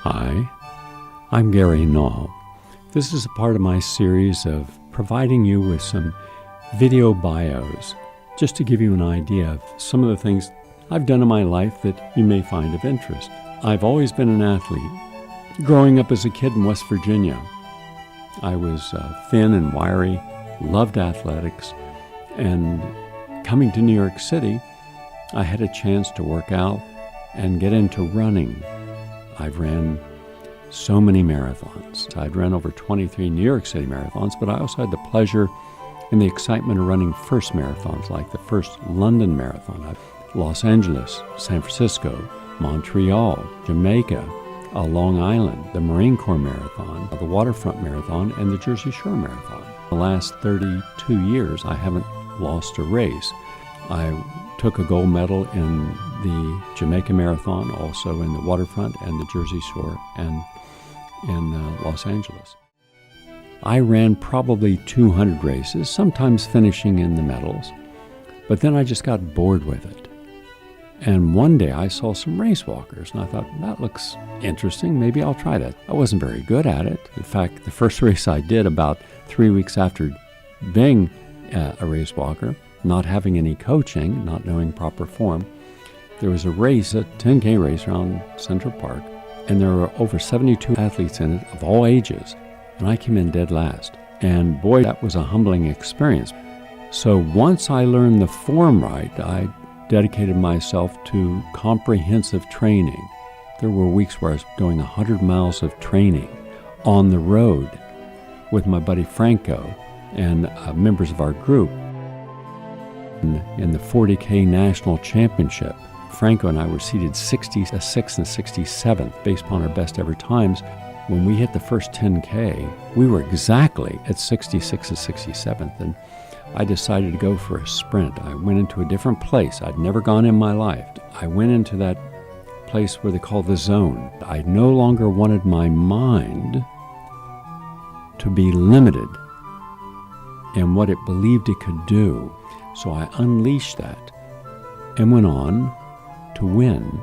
Hi, I'm Gary Null. This is a part of my series of providing you with some video bios, just to give you an idea of some of the things I've done in my life that you may find of interest. I've always been an athlete. Growing up as a kid in West Virginia, I was thin and wiry, loved athletics, and coming to New York City, I had a chance to work out and get into running. I've ran so many marathons. I'd run over 23 New York City marathons, but I also had the pleasure and the excitement of running first marathons, like the first London Marathon, Los Angeles, San Francisco, Montreal, Jamaica, Long Island, the Marine Corps Marathon, the Waterfront Marathon, and the Jersey Shore Marathon. The last 32 years, I haven't lost a race. I took a gold medal in the Jamaica Marathon, also in the Waterfront and the Jersey Shore, and in Los Angeles. I ran probably 200 races, sometimes finishing in the medals, but then I just got bored with it. And one day I saw some race walkers, and I thought, that looks interesting, maybe I'll try that. I wasn't very good at it. In fact, the first race I did about 3 weeks after being a race walker, not having any coaching, not knowing proper form, there was a race, a 10K race around Central Park, and there were over 72 athletes in it of all ages, and I came in dead last. And boy, that was a humbling experience. So once I learned the form right, I dedicated myself to comprehensive training. There were weeks where I was doing 100 miles of training on the road with my buddy Franco and members of our group. In the 40K National Championship, Franco and I were seated 66th and 67th based upon our best ever times. When we hit the first 10K, we were exactly at 66th and 67th, and I decided to go for a sprint. I went into a different place. I'd never gone in my life. I went into that place where they call the zone. I no longer wanted my mind to be limited in what it believed it could do. So I unleashed that and went on to win.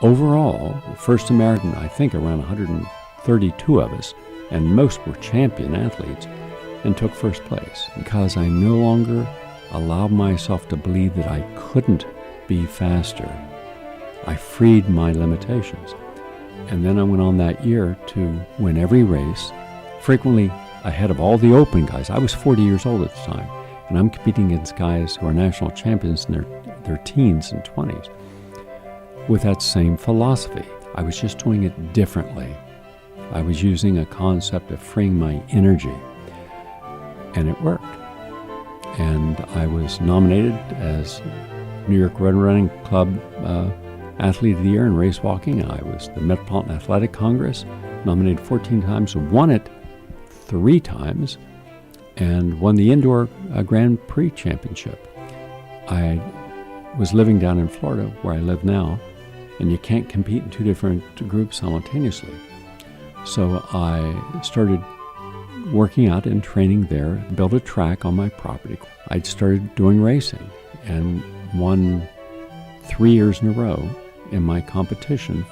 Overall, the first American, I think around 132 of us, and most were champion athletes, and took first place because I no longer allowed myself to believe that I couldn't be faster. I freed my limitations. And then I went on that year to win every race, frequently ahead of all the open guys. I was 40 years old at the time, and I'm competing against guys who are national champions in their teens and 20s with that same philosophy. I was just doing it differently. I was using a concept of freeing my energy, and it worked. And I was nominated as New York Road Running Club Athlete of the Year in race walking. I was the Metropolitan Athletic Congress, nominated 14 times, won it 3 times, and won the Indoor Grand Prix Championship. I was living down in Florida, where I live now, and you can't compete in 2 different groups simultaneously. So I started working out and training there, built a track on my property. I started doing racing and won 3 years in a row in my competition,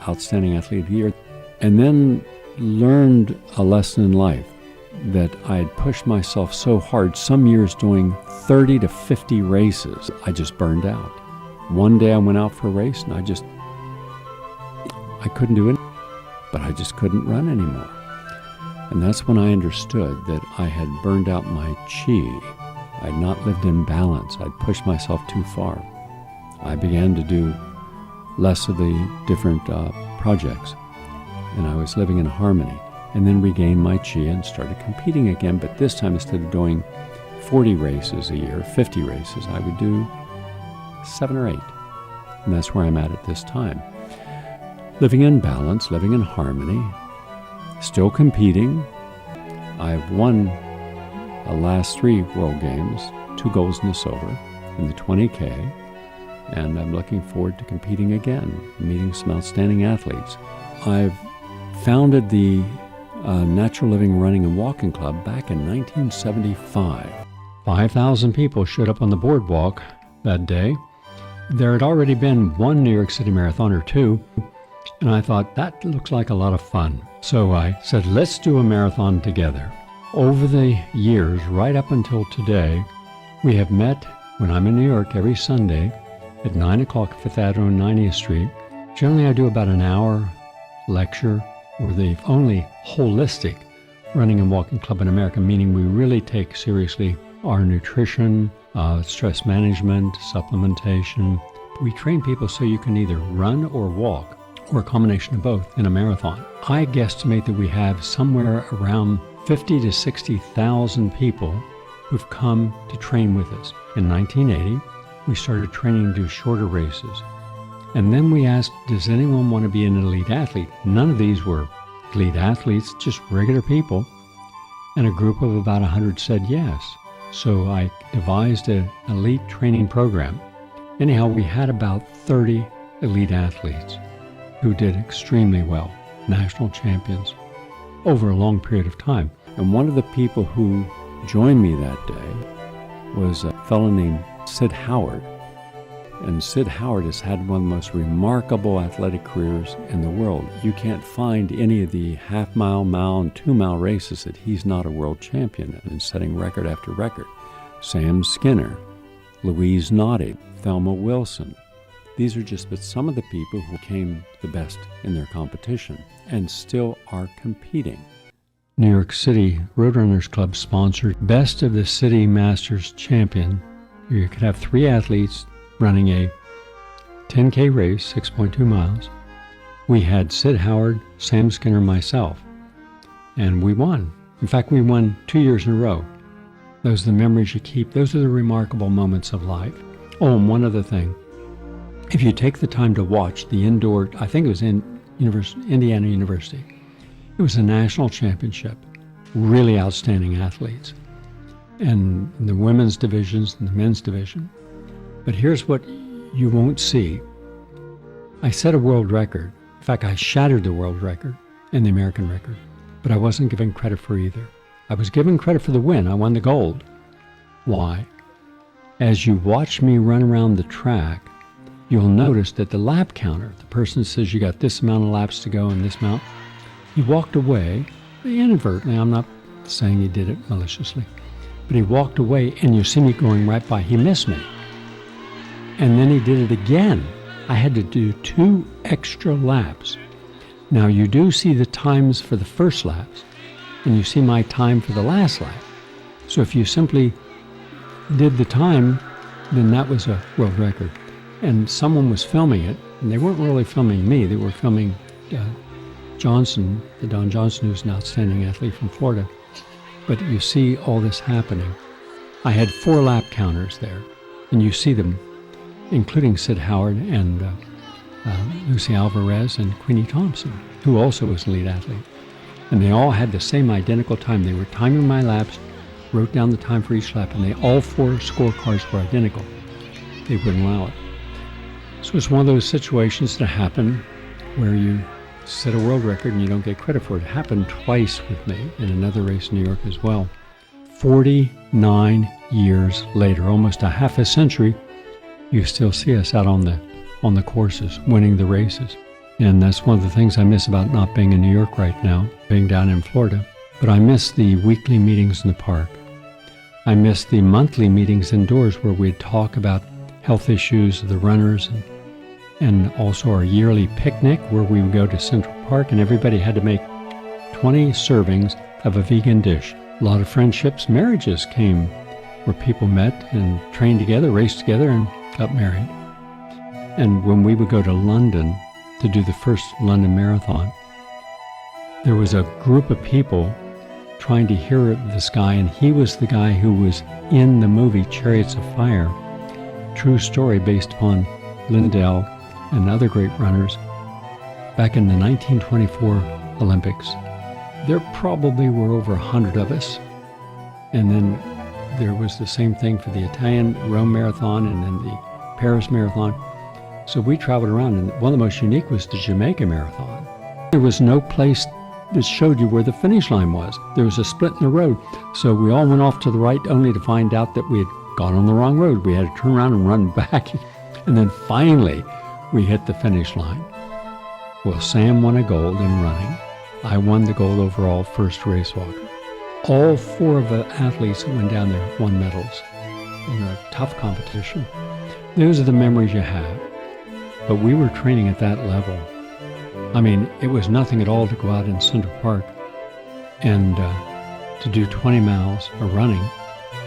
Outstanding Athlete of the Year, and then learned a lesson in life that I had pushed myself so hard, some years doing 30 to 50 races, I just burned out. One day I went out for a race and I couldn't do it, but I just couldn't run anymore. And that's when I understood that I had burned out my chi. I'd not lived in balance. I'd pushed myself too far. I began to do less of the different projects, and I was living in harmony, and then regained my chi and started competing again. But this time, instead of doing 40 races a year, 50 races, I would do 7 or 8. And that's where I'm at this time. Living in balance, living in harmony, still competing. I've won the last 3 World Games, 2 golds and a silver in the 20K, and I'm looking forward to competing again, meeting some outstanding athletes. I've founded the Natural Living Running and Walking Club back in 1975. 5,000 people showed up on the boardwalk that day. There had already been 1 New York City Marathon or 2, And I thought, that looks like a lot of fun. So I said, let's do a marathon together. Over the years, right up until today, we have met when I'm in New York every Sunday at 9 o'clock, 5th Avenue and 90th Street. Generally, I do about an hour lecture or the only holistic running and walking club in America, meaning we really take seriously our nutrition, stress management, supplementation. We train people so you can either run or walk, or a combination of both in a marathon. I guesstimate that we have somewhere around 50 to 60,000 people who've come to train with us. In 1980, we started training to do shorter races. And then we asked, does anyone want to be an elite athlete? None of these were elite athletes, just regular people. And a group of about 100 said yes. So I devised an elite training program. Anyhow, we had about 30 elite athletes who did extremely well, national champions, over a long period of time. And one of the people who joined me that day was a fellow named Sid Howard. And Sid Howard has had one of the most remarkable athletic careers in the world. You can't find any of the half-mile, mile, and 2-mile races that he's not a world champion in, and setting record after record. Sam Skinner, Louise Noddy, Thelma Wilson. These are just but some of the people who became the best in their competition and still are competing. New York City Roadrunners Club sponsored Best of the City Masters Champion. You could have 3 athletes running a 10K race, 6.2 miles. We had Sid Howard, Sam Skinner, myself, and we won. In fact, we won 2 years in a row. Those are the memories you keep. Those are the remarkable moments of life. Oh, and one other thing. If you take the time to watch the indoor, I think it was in Indiana University, it was a national championship, really outstanding athletes, and the women's divisions and the men's division. But here's what you won't see. I set a world record. In fact, I shattered the world record and the American record, but I wasn't given credit for either. I was given credit for the win. I won the gold. Why? As you watch me run around the track, you'll notice that the lap counter, the person says you got this amount of laps to go and this amount, he walked away inadvertently. I'm not saying he did it maliciously, but he walked away and you see me going right by. He missed me. And then he did it again. I had to do 2 extra laps. Now you do see the times for the first laps, and you see my time for the last lap. So if you simply did the time, then that was a world record. And someone was filming it, and they weren't really filming me. They were filming Johnson, the Don Johnson, who's an outstanding athlete from Florida. But you see all this happening. I had 4 lap counters there, and you see them, including Sid Howard and Lucy Alvarez and Queenie Thompson, who also was a lead athlete. And they all had the same identical time. They were timing my laps, wrote down the time for each lap, and they all 4 scorecards were identical. They wouldn't allow it. So it's one of those situations that happen where you set a world record and you don't get credit for it. It happened twice with me in another race in New York as well. 49 years later, almost a half a century, you still see us out on the courses, winning the races. And that's one of the things I miss about not being in New York right now, being down in Florida. But I miss the weekly meetings in the park. I miss the monthly meetings indoors where we'd talk about health issues of the runners, and also our yearly picnic where we would go to Central Park and everybody had to make 20 servings of a vegan dish. A lot of friendships, marriages came where people met and trained together, raced together, and got married. And when we would go to London to do the first London Marathon, there was a group of people trying to hear this guy, and he was the guy who was in the movie Chariots of Fire. True story based upon Lindell and other great runners back in the 1924 Olympics. There probably were over 100 of us. And then there was the same thing for the Italian Rome Marathon and then the Paris Marathon. So we traveled around, and one of the most unique was the Jamaica Marathon. There was no place that showed you where the finish line was. There was a split in the road. So we all went off to the right only to find out that we had gone on the wrong road. We had to turn around and run back. And then finally, we hit the finish line. Well, Sam won a gold in running. I won the gold overall first race walker. All four of the athletes that went down there won medals in a tough competition. Those are the memories you have. But we were training at that level. I mean, it was nothing at all to go out in Central Park and to do 20 miles of running,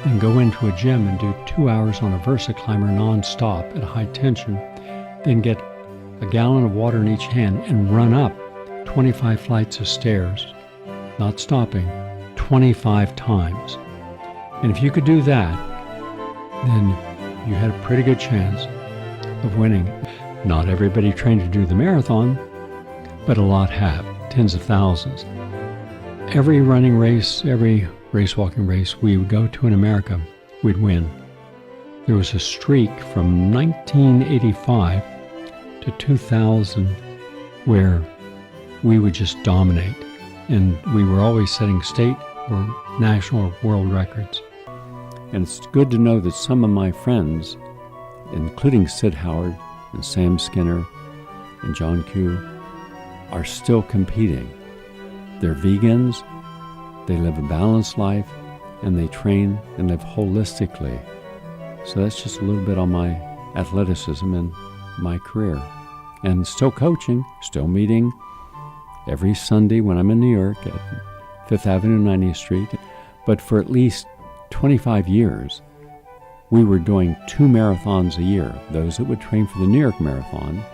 then go into a gym and do 2 hours on a VersaClimber non-stop at high tension, then get a gallon of water in each hand and run up 25 flights of stairs, not stopping, 25 times. And if you could do that, then you had a pretty good chance of winning. Not everybody trained to do the marathon, but a lot have, tens of thousands. Every running race, every race walking race we would go to in America, we'd win. There was a streak from 1985 to 2000 where we would just dominate, and we were always setting state or national or world records. And it's good to know that some of my friends, including Sid Howard and Sam Skinner and John Q, are still competing. They're vegans, they live a balanced life, and they train and live holistically. So that's just a little bit on my athleticism and my career. And still coaching, still meeting every Sunday when I'm in New York at 5th Avenue, 90th Street. But for at least 25 years, we were doing 2 marathons a year, those that would train for the New York Marathon,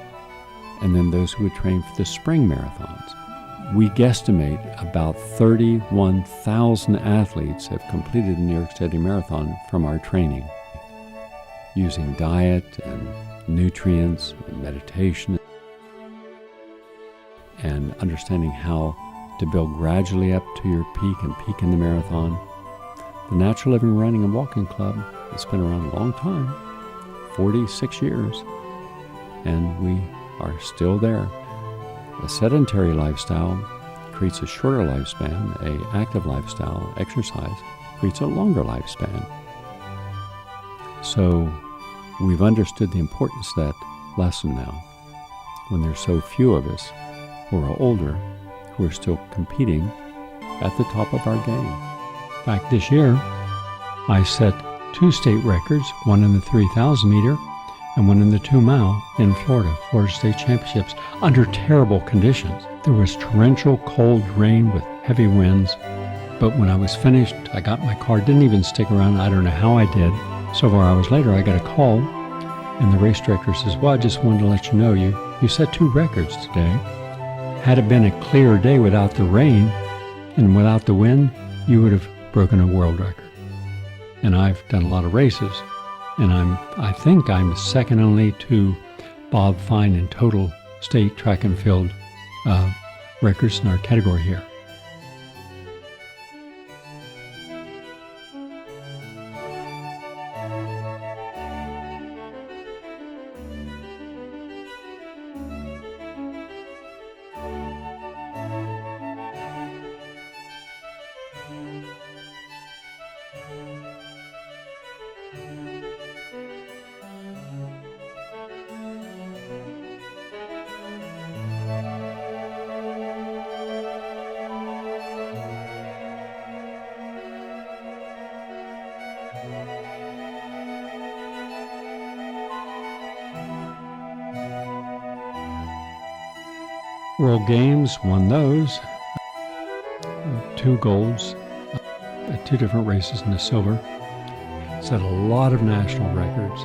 and then those who would train for the spring marathons. We guesstimate about 31,000 athletes have completed the New York City Marathon from our training, using diet and nutrients and meditation and understanding how to build gradually up to your peak and peak in the marathon. The Natural Living Running and Walking Club has been around a long time, 46 years, and we are still there. A sedentary lifestyle creates a shorter lifespan. An active lifestyle, exercise, creates a longer lifespan. So we've understood the importance of that lesson now, when there's so few of us who are older who are still competing at the top of our game. In fact, this year, I set 2 state records, one in the 3,000 meter and one in the 2 mile in Florida State Championships, under terrible conditions. There was torrential cold rain with heavy winds, but when I was finished, I got in my car, didn't even stick around, I don't know how I did. Several hours later, I got a call, and the race director says, well, I just wanted to let you know you set 2 records today. Had it been a clear day without the rain and without the wind, you would have broken a world record. And I've done a lot of races, and I think I'm second only to Bob Fine in total state track and field records in our category here. World Games, won those, 2 golds at 2 different races and a silver. Set a lot of national records,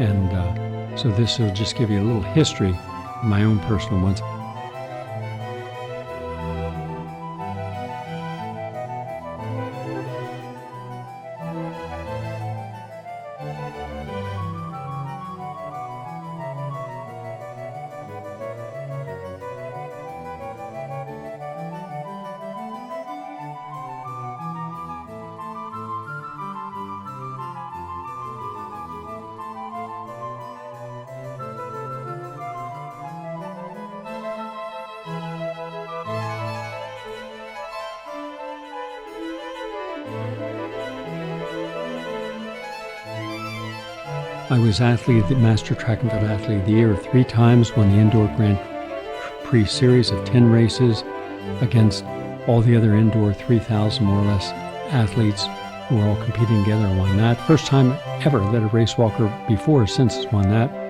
and so this will just give you a little history, my own personal ones. I was Master Track and Field Athlete of the Year 3 times, won the Indoor Grand pre-series of 10 races against all the other indoor 3,000 more or less athletes who are all competing together and won that. First time ever that a race walker before or since has won that.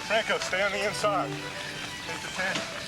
Franco, stay on the inside. Take the 10.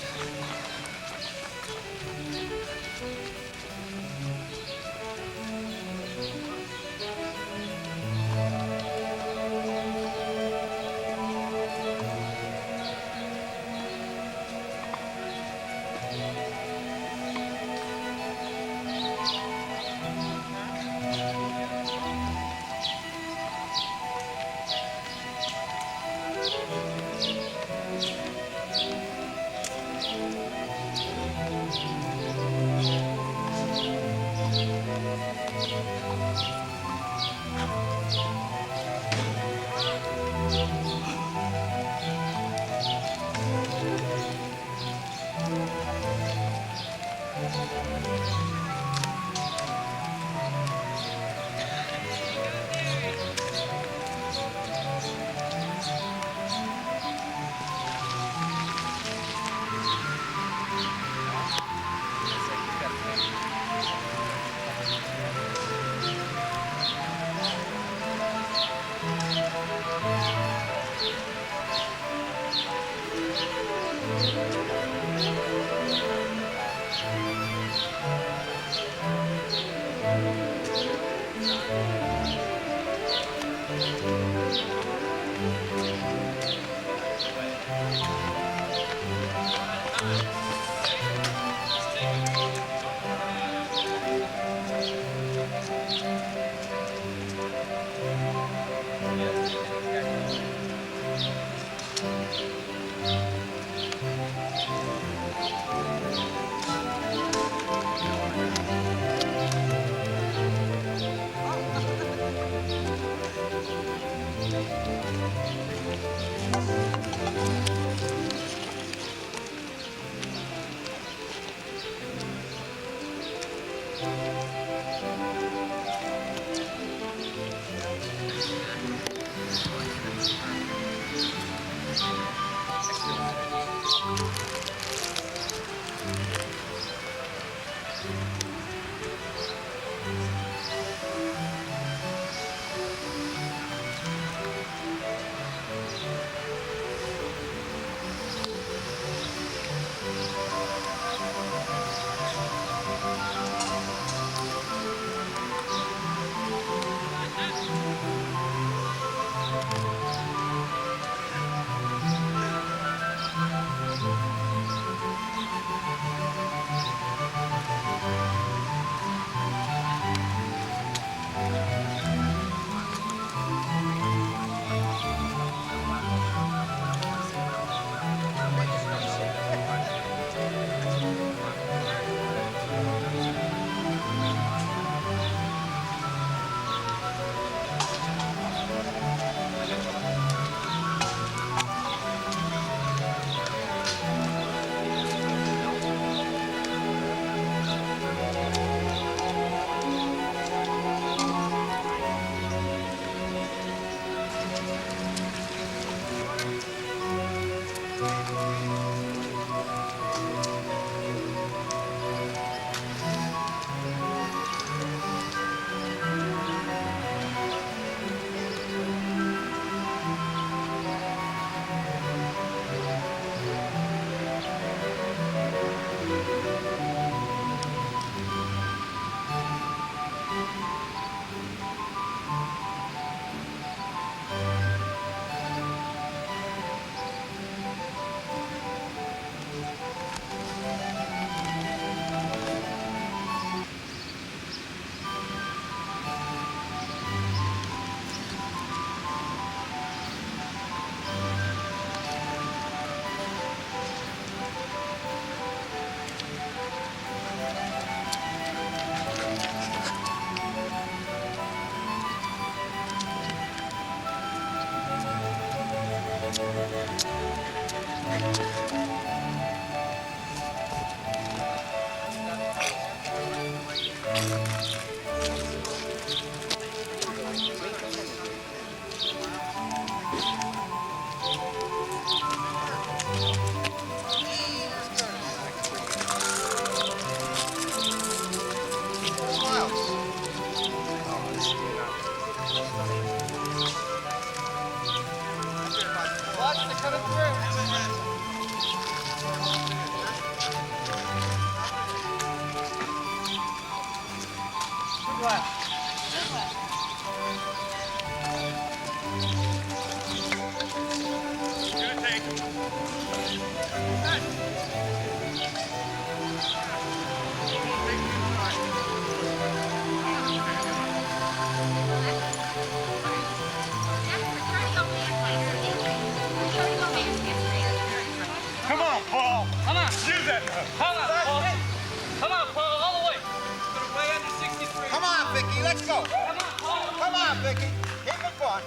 job, Vicky. Keep it going.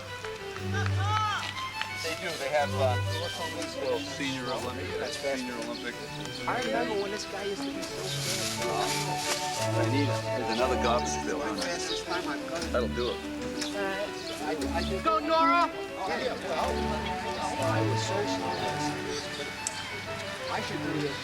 They do. They have Senior Olympic. Senior Olympic. I remember when this guy used to be so fast. I need it. There's another garbage bill on it. Fastest time I've got it. That'll do it. Go, Nora! Yeah, well, I was so slow. I should do this.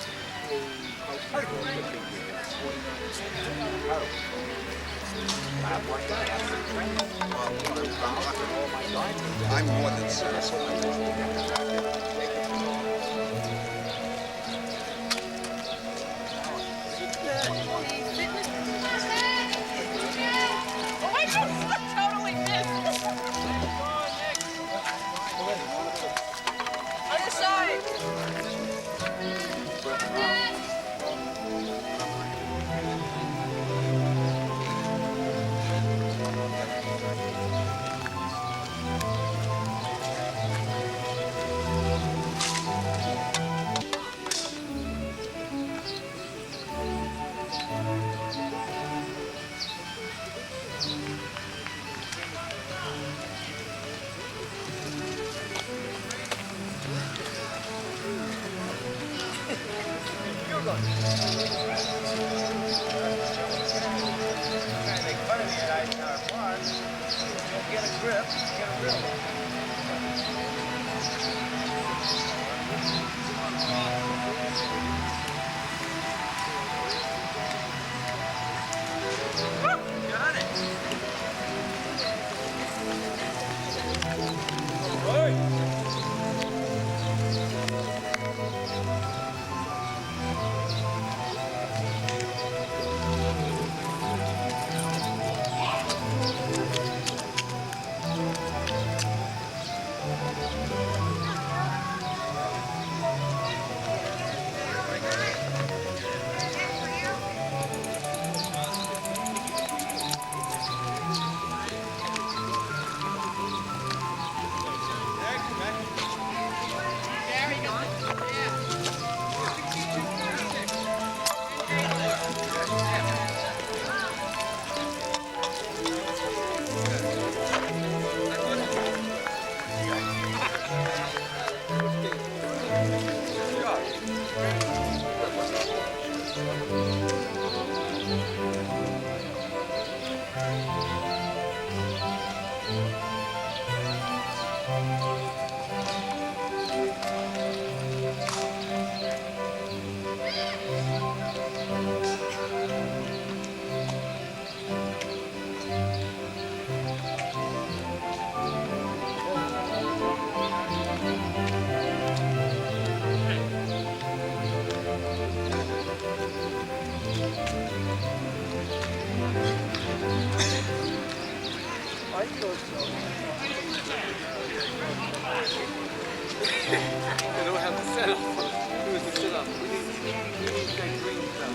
I'm more than satisfied. Totally missed. Other side. Get a grip, get a rhythm. Got it. They don't have to set up. Who is to sit up? We need that green stuff.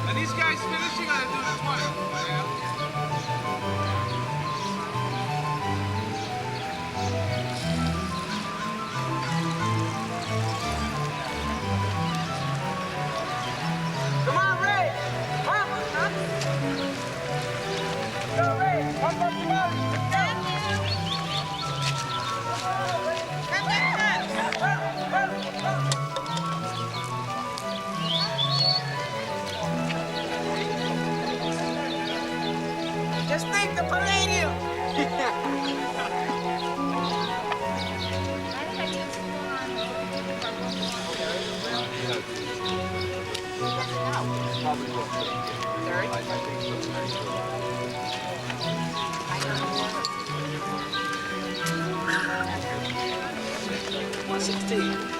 Are these guys finishing or doing this one? Come on, Ray! Up! Go, Ray! Up, up, come on! Just think the palladium! Probably will. I think so. 116.